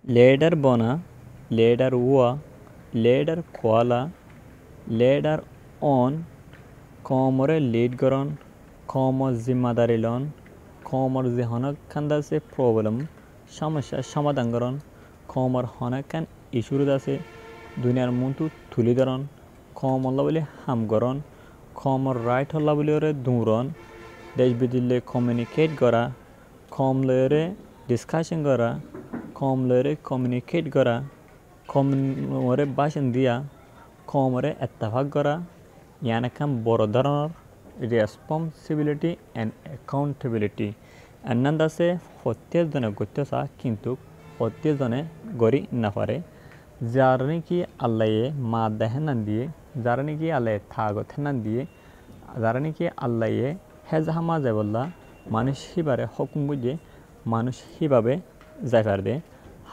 Ladder বনা, leader ওয়া, leader কোয়ালা, লেডার অন, কমরে লিড গরন, কমর জিম্মাদারি লন, কমর যে হনক খান্দাছে প্রবলেম সমস্যা সমাধান করন, কমর হনকান ইস্যুর আছে দুনিয়ার মন্তু তুলি ধরন, কম হল্লা বলে হাম গরন, কমর রাইট হল্লা বলে ওরে দৌড়ন, দেশ বিদিলে কমিউনিকেট করা, কম লয়রে ডিসকাশন করা, কম লয়রে কমিউনিকেট করা, কম ওরে ভাষণ দিয়া, কমরে এত্তাফাক করা ইয়ান একখান বড় ধরনের রেসপন্সিবিলিটি অ্যান্ড অ্যাকাউন্টেবিলিটি এন্নান আছে প্রত্যেকজনে করতেছা কিন্তু প্রত্যেকজনে গড়ি না পারে যার নাকি আল্লাহে মা দেখেন না দিয়ে যার নাকি আল্লাহে থাগত হেনান দিয়ে যারা নাকি আল্লাহে হেজাহামা যায় বললা মানুষ হিবারে হকুম বুঝে মানুষ হিভাবে যাই পার দে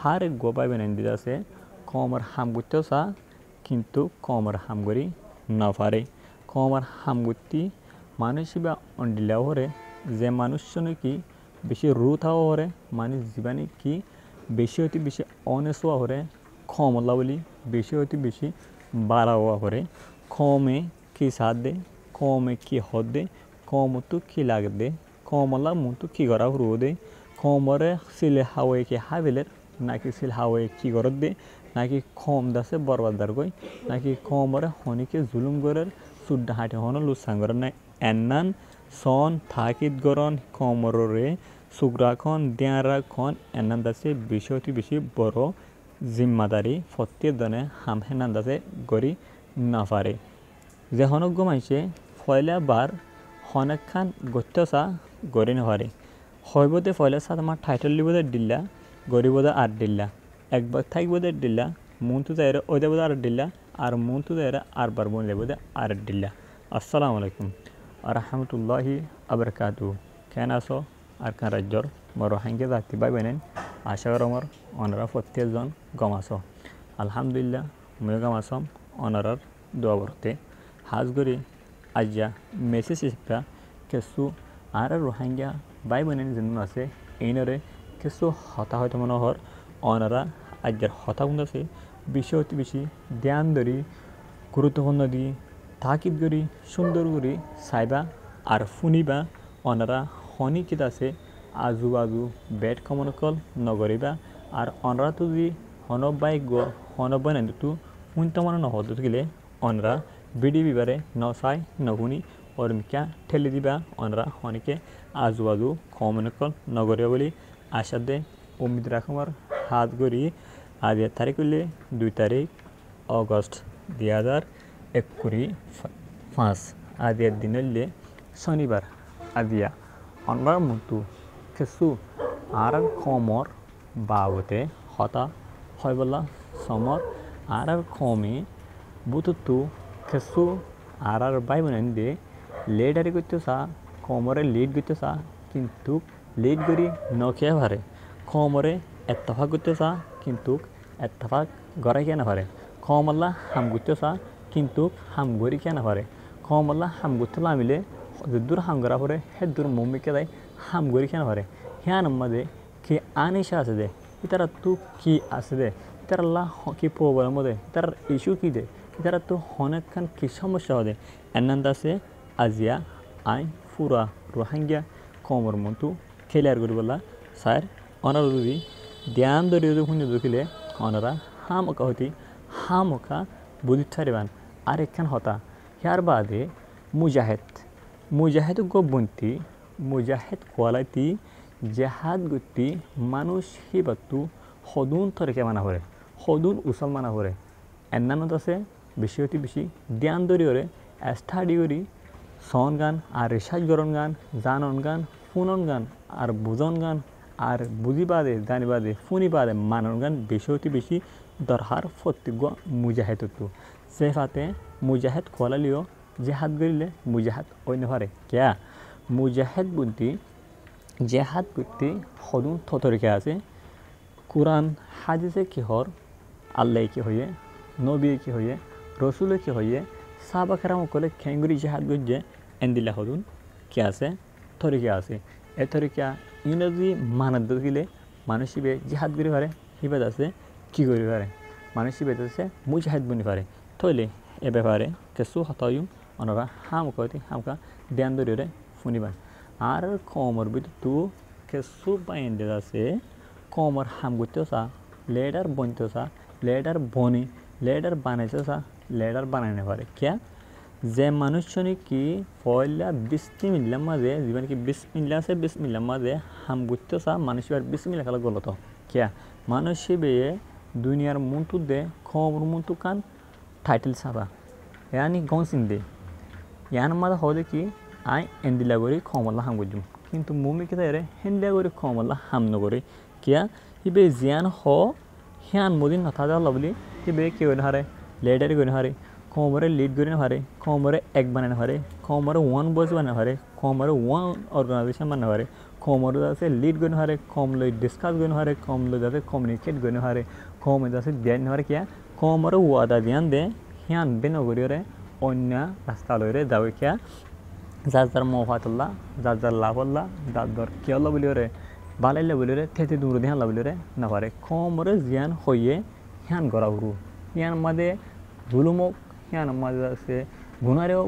হার গোপাই বেনেন দিতে আছে কমর হাম করতেছা কিন্তু কমর হাম করি না পারে কমর হাম করতে মানুষ হিবা অন্ডিলাও হরে যে মানুষ নাকি বেশি রুথ হওয়া হরে মানুষ জীবানি কি বেশি হইতে বেশি অনেস্ট হওয়া হরে কম হল্লা বলি বেশি হইতে বেশি বাড়া হওয়া হরে কমে কি সাথ দে কমে কি হদ দে কম তো কি লাগ দে কম হল্লা মতো কি করা হরু দে কমরে সিলে হাওয়ে কি হাবিলের নাকি সিল হাওয়ে কি করত দে নাকি কম দাসে বরবাদার গই নাকি কমরে হনিকে জুলুম গরের সুড্ডা হাঁটে হন লুসাং গরের নাই এন্নান সন থাকিত গরন কমরে সুগ্রাখন দেয়ারাখন এন্নান দাসে বেশি অতি বেশি বড় জিম্মাদারি প্রত্যেকজনে হাম হেনান দাসে গড়ি না পারে যে হনক গমাইছে ফয়লা বার হনেক খান গত্যসা গড়ি না পারে হইবদে ফয়লা সাত আমার টাইটেল লিবদে দিল্লা গরিবদে আর দিল্লা একবার থাকবদে দিল্লা মুন্তু যাইরে ওইদে বোধ আর দিল্লা আর মুন্তু যাইরে আর বার বোন লেবদে আর দিল্লা আসসালামু আলাইকুম রহমতুল্লাহি আবরকাতু কেন আসো আর কান রাজ্যর বড় হাঙ্গে জাতি বাই বেনেন আশা কর আমার অনারা প্রত্যেকজন গমাস আলহামদুলিল্লাহ ময়ো গমাসম অনারার দোয়া বরতে হাজ গরি আজ্জা মেসেজ হিসেবে কিছু আর রোহিঙ্গা বাই বেনেন যেন আছে এইনরে কিছু হতা হয়তো মনে হর অনারা আজ্জার হতা গুণ আছে বেশি অতি বেশি ধ্যান ধরি গুরুত্বপূর্ণ দি তাকিদ করি সুন্দর করি চাইবা আর শুনিবা অনারা হনি কিত আছে আজু বাজু বেড কমনকল নগরিবা আর অনরা তো যদি হনবাইগ হনবাই নাইতো শুনতে মানে নহদ গেলে অনরা বিডি বিবারে ন চাই নশুনি অরমিকা ঠেলি দিবা অনরা হনিকে আজু বাজু কমনকল নগরিবা বলে আশা দে উম্মিদ রাখমার হাত গড়ি আজ তারিখ হইলে 2 তারিখ অগস্ট 2025 আদিয়ার দিন হইলে শনিবার আদিয়া অনরার মতো কিছু আর কমর বাবতে হতা হয় বলা সমর আর কমে বুতুতু কিছু আর বাই বোনেন দিয়ে লেডারি করতেছা কমরে লিড করতেছা কিন্তু লিড করি নখিয়া পারে কমরে এত্তফাক করতেছা কিন্তু এত্তফাক গড়াই কেন পারে কমল্লা হাম করতেছা কিন্তু হাম গড়ি কেন পারে কমল্লা হাম করতে নামিলে দূর হাম গড়া পরে হে দূর মম্মিকে দেয় হাম গড়ি কেন পারে হ্যাঁ নম্মদে কি আনিসা আছে দে ইতারা তু কি আছে দে ইতার আল্লাহ কি প্রবলেম দে ইতার ইস্যু কি দে ইতারা তো অনেক খান কি সমস্যা হবে এনান্দ আছে আজিয়া আই ফুরা রোহিঙ্গা কমর মতো খেলিয়ার করি বলা স্যার অনারা যদি ধ্যান ধরিয়ে শুনে দেখিলে অনারা হামকা হতি হামকা বুঝি ছাড়িবান আর একখান হতা ইয়ার বাদে মুজাহেদ গবন্তি মুজাহেদ কোয়ালাইতি জেহাদ গতি মানুষ হিবাতু সদুন তরিকে মানা করে সদুন উচল মানা করে এন্নানত আছে বেশি অতি বেশি ধ্যান ধরিয়ে স্টাডি করি সন গান আর রিসার্চ গরন গান জানন গান ফুনন গান আর বুজন গান আর বুঝি বাদে জানি বাদে ফুনি বাদে মানন গান বেশি অতি বেশি দরকার প্রত্যেক মুজাহেদতো সে ফাতে মুজাহেদ কোয়ালিও জেহাদ গরিলে মুজাহাদ অন্য পারে কিয়া মুজাহেদ বুদ্ধি জেহাদ বুদ্ধি সদুন থতরিকে আছে কোরআন হাদিসে কি হর আল্লাহ কি হয়ে নবী কি হয়ে রসুলে কি হয়ে সাহাবা কেরাম কলে খেঙ্গুরি জেহাদ গজ্জে এন্দিলা হদুন কি আছে তরিকা আছে এ তরিকা ইংরেজি মানাদ গেলে মানুষ জেহাদ করি পারে হিবাদ আছে কি করি পারে মানুষ হিবাদ আছে মুজাহিদ বনি পারে তৈলে এ ব্যাপারে কিছু হতায়ুম ওনারা হামকা ধ্যান ধরে শুনিবেন আর কমর ভিতর তো কিছু বাইন্ডে আছে কমর হাম করতেছা লেডার বনতেছা লেডার বনি লেডার বানাইতেছা লেডার বানাইতে পারে কিয়া যে মানুষজনে কি পয়লা 20 মিনিটের মাঝে জীবন কি 20 মিনিট আছে 20 মিনিটের মাঝে হাম করতেছা মানুষ এবার 20 মিনিট খেলা গলত কিয়া মানুষ বেয়ে দুনিয়ার মুন্টু দে কমর মুন্টু কান টাইটেল সাবা यानी गौसिन दे यान मादा होदे कि आय एंदिला गोरी खमला हाम गुजुम किंतु मुमी के तारे हेंदिला गोरी खमला हाम न गोरी क्या हिबे जियान हो हियान मोदिन नथा दा लवली हिबे के गोन हारे लेडर गोन हारे खमरे लीड गोन हारे खमरे एक बनाने हारे खमरे वन बॉयज बनाने हारे खमरे वन ऑर्गेनाइजेशन बनाने हारे खमरे दासे लीड गोन हारे खमले डिस्कस गोन हारे खमले दासे कम्युनिकेट गोन हारे खमले दासे ध्यान हारे क्या खमरे वादा ध्यान दे হিয়ান বেনগরীরে অন্য রাস্তা লইরে যাবে কিয়া যার যার মফাতুল্লাহ যার যার লাভল্লাহ যার যার কিয়ল্লা বলিওরে বালাইলে বলিওরে থেতে দূর দিহান বলিওরে না পারে কমরে জিয়ান হইয়ে হিয়ান গড়া উরু হিয়ান মাদে জুলুমক হিয়ান মাদে আছে গুনারেও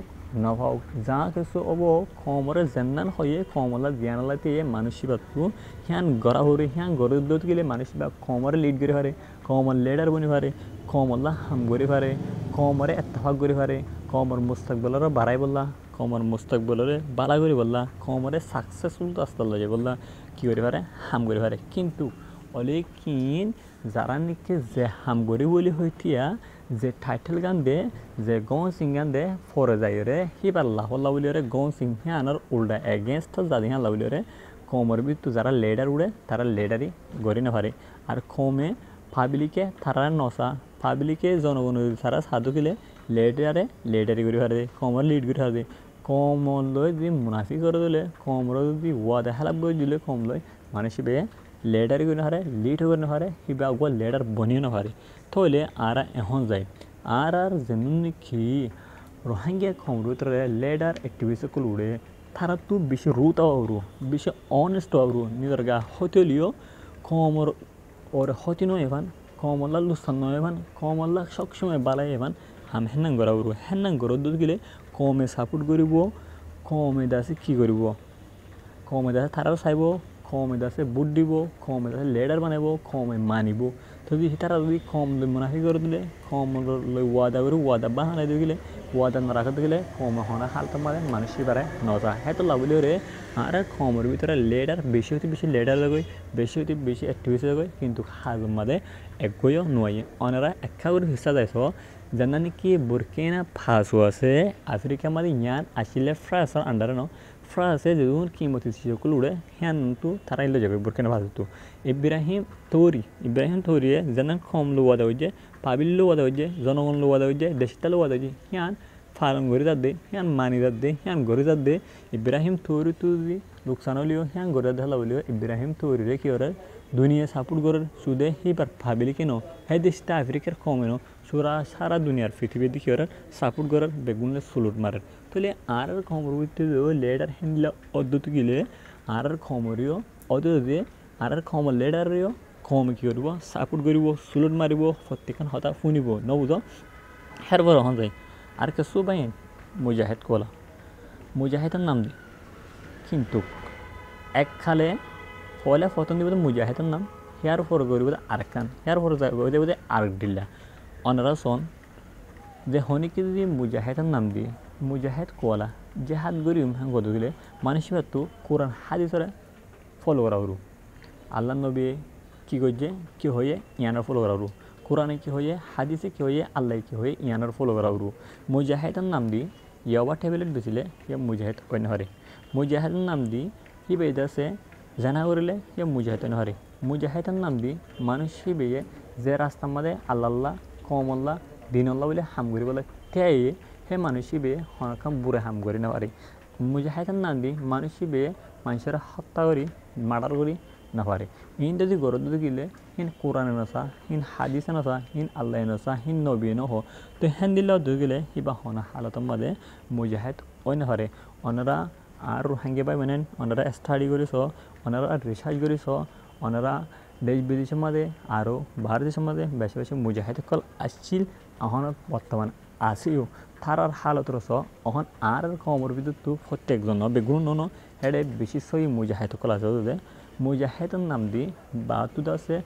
নভাও যা কিছু অব কমরে জেন্নান হইয়ে কমলা জিয়ানলাতে মানসিবাতু হিয়ান গড়া উরু হিয়ান গড়ে দত গেলে মানসিবা কমরে লিড করে পারে কমর লিডার বনি পারে কমলা হাম করে পারে কমরে এত্তেফাক করে পারে কমর মুস্তাকবলেরও বাড়াই বললা কমর মুস্তাকবলের বাড়া করে বললা কমরে সাকসেসফুল রাস্তা লয়ে বললা কী করে পারে হাম করে পারে কিন্তু অলেকিন যারা নাকি যে হাম করে বলি হইতিয়া যে টাইটেল গান দে যে গং সিং গান দে ফরে যায় রে হিবার লাহল্লা বলি রে গং সিং হিয়ানোর উল্টা এগেনস্ট যাদি হান বলি রে কমর ভিতর যারা লেডার উড়ে তারা লেডারই গড়ি না পারে আর কমে পাবলিকে তারা নসা পাবলিকে জনগণ সারা সাধু গেলে লেডারি করে পারে কমর লিড করে পারে কমর লয় যদি মুনাফি করে দিলে কমর যদি ওয়াদা হেলাপ করে দিলে কম লয় মানুষ বে লেডারি করে হারে লিড করে না পারে হিবা ওয়া লেডার বনিয়ে না পারে তাহলে আর এখন যায় আর যেমন কি রোহিঙ্গা কমরুতরে লেডার অ্যাক্টিভিস্টগুলো উড়ে তারা তো বেশি রুত আওরু বেশি অনেস্ট আওরু নিজের গা হতেলিও কমর ওর হতিনো এভান কমলা লুস্তান নয় এভান কমলা সবসময় বালাই এভান হাম হেনাং গড়া উরু হেনাং গড় দুধ গেলে কমে সাপোর্ট করিব কমে দাসে কী করিব কমে দাসে তারাও চাইব কমে দাসে বুট দিব কমে দাসে লেডার বানাইব কমে মানিব যদি তারা যদি কম মুনাফি করে দিলে কম ওয়াদা করে ওয়াদা বাহানাই দিয়ে গেলে ওয়াদা না রাখাতে গেলে কম হনা হালতা মারে মানুষই বাড়ায় নজা হ্যাঁ তো লাভলি রে আর কমের ভিতরে লেডার বেশি হতে বেশি লেডার লাগাই বেশি হতে বেশি অ্যাক্টিভিটি লাগাই কিন্তু হাজম মাদে একগইও নয় অনারা একা করে হিসা যাইছ যেন নাকি বুরকিনা ফাসো আছে আফ্রিকা মাদে ইয়ান আসলে ফ্রান্সের আন্ডারে ন ফ্রান্সে যখন কিমতি সকল উড়ে হ্যান তো তারা ইলে যাবে বুরকিনা ফাসো ইব্রাহিম তৌরিয়ে যেন কম লোয়াদা হয়ে যায় পাবিল লোয়াদা হয়ে যায় জনগণ লোয়াদা হয়ে যায় দেশটা লোয়াদা হয়ে যায় হিয়ান ফার্ম গড়ি যাত দে হিয়ান মানি যাত দে হিয়ান গড়ি যাত দে ইব্রাহিম তৌরি তুই লোকসান হলিও হিয়ান গড়ি যাত হলা বলিও ইব্রাহিম তৌরিরে কি ওরা দুনিয়া সাপোর্ট করার সুদে হিবার ভাবিলি কেন হ্যাঁ দেশটা আফ্রিকার কমেনো সুরা সারা দুনিয়ার পৃথিবীর দিকে ওরা সাপোর্ট করার বেগুনলে সুলুট মারে তাহলে আর খবর করতে লেডার হ্যান্ডলা অদ্যত গেলে আর খবরীয় অদ্যতে আর খবর লেডারও কম কী করব সাপোর্ট করব সুলুট মারিব প্রত্যেকখন হতা শুনিব নবুঝ হেরবার হন যায় আর কিছু বাইন মুজাহিদ কলা মুজাহিদের নাম দি কিন্তু একখালে পয়লা প্রথম দিব মুজাহিদের নাম হেয়ার ফর করব আরেকখান হেয়ার ফর দেব আরেক ডিল্লা অনারা শোন যে হনিকে যদি মুজাহিদের নাম দিয়ে মুজাহিদ কলা যে হাত গড়ি গদ দিলে মানুষের তো কোরআন হাদিসরে ফলো করা হরু আল্লাহ নবী কী করছে কী হয়ে ইয়ানার ফলো করা হরু কোরআনে কী হয়ে হাদিসে কী হয়ে আল্লাহ কী হয়ে ইয়ানার ফলো করা হরু মুজাহিদের নাম দি ইয়াবা ট্যাবলেট দিছিলে ইয়া মুজাহিদ অন্য হরে মুজাহিদের নাম দি কি বেদাসে জানা করিলে ইয়া মুজাহিদ অন্য হরে মুজাহিদের নাম দি মানুষ বেয়ে যে রাস্তার মাঝে আল্লাহ কমল্লা দিনল্লা বলে হাম করি বলে তাই হে মানুষই বেয়ে হনকাম বুড়ে হাম করি না পারে মুজাহিদের নাম দি মানুষই বেয়ে মানুষের হত্যা করি মার্ডার করি না পারে ইন যদি গরদ গেলে হিন কোরআনে নসা হিন হাদিসে নসা হিন আল্লাহ নসা হিন নবী নহ তো হেন দিলেও দুই গেলে হিবা হনা হালতর মাঝে মুজাহিদ অন্য হরে ওনারা আর হাঙ্গে পাই মানে ওনারা স্টাডি করিস ওনারা রিসার্চ করিস ওনারা দেশ বিদেশের মাঝে আরও ভারতের মাঝে বেশি বেশি মুজাহিদ কল আসছিল এখন বর্তমান আসিও তারার হালতর স এখন আর কমর ভিতর তো প্রত্যেকজন বেগুন ন হেডে বেশি সই মুজাহিদ কল আছে যে মুজাহিদের নাম দি বা তুদ আছে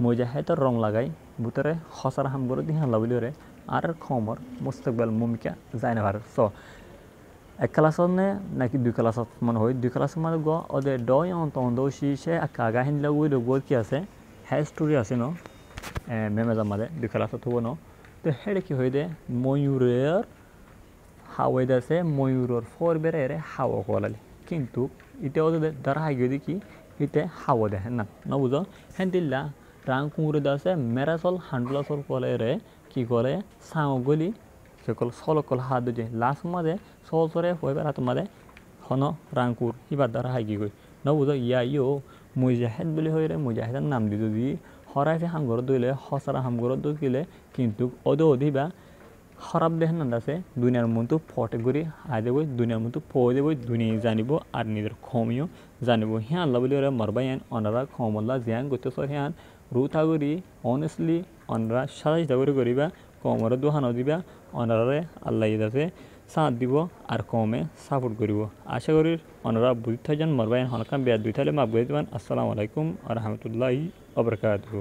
মুজাহিদের রং লাগাই ভিতরে হসার হাম করে দিয়ে হাল্লা বলি আর কমর মুস্তকবেল ভূমিকা যায় না পারে স এক ক্লাসত নে নাকি দুই ক্লাসত মনে হয় দুই ক্লাসের মানে গ ওদের ডয় অন্ত সে কাগা হিনলা ওই লোক কি আছে হ্যাঁ স্টোরি আছে ন মেমেজার মাঝে দুই ক্লাসত হবো ন তো হেডে কি হয়ে দে ময়ূরের হাওয়াই আছে ময়ূরের ফর বেড়ে হাওয়া কলালি কিন্তু ইতে ওদের দ্বারা হাই গিয়ে দেখি ইতে হাওয়া দেখেন না বুঝো হ্যাঁ দিল্লা রাং কুমুরে আছে মেরাচল হান্ডুলাচল কলে রে কি করে সাও গলি সকল সলকল হাত দুজে লাস্ট মাঝে সলসরে হয়ে বেড়াতো মাঝে হন রাংকুর হিবার দ্বারা হাই গিয়ে বুঝো ইও মুজাহিদ বলে হয়ে রে মুজাহিদের নাম দি যদি হরাইছে হামগর দইলে হসারা হামগর দিলে কিন্তু অধিবা খারাপ দেখেন না আছে দুনিয়ার মতো ফটে করে আয় দেবই দুনিয়ার মতো পয়ে দেবই দুনিয়া জানিব আর নিজের খমিও জানিব হ্যাঁ আল্লাহ বলি ওরা মারবাইন অনারা খমল্লা জিয়ান করতে হ্যাঁ রুথা করি অনেস্টলি অনরা সারা চিতা করিবা কমর দোহানো দিবা অনারে আল্লাহ আছে সাথ দিব আর কমে সাপোর্ট করিব আশা করি অনারা বুঝতে যান মারবাইন হনকাম বেয়া দুই তাহলে মাফ করে দিবেন আসসালামু আলাইকুম আ রহমতুল্লাহি ওয়া বারাকাতুহু।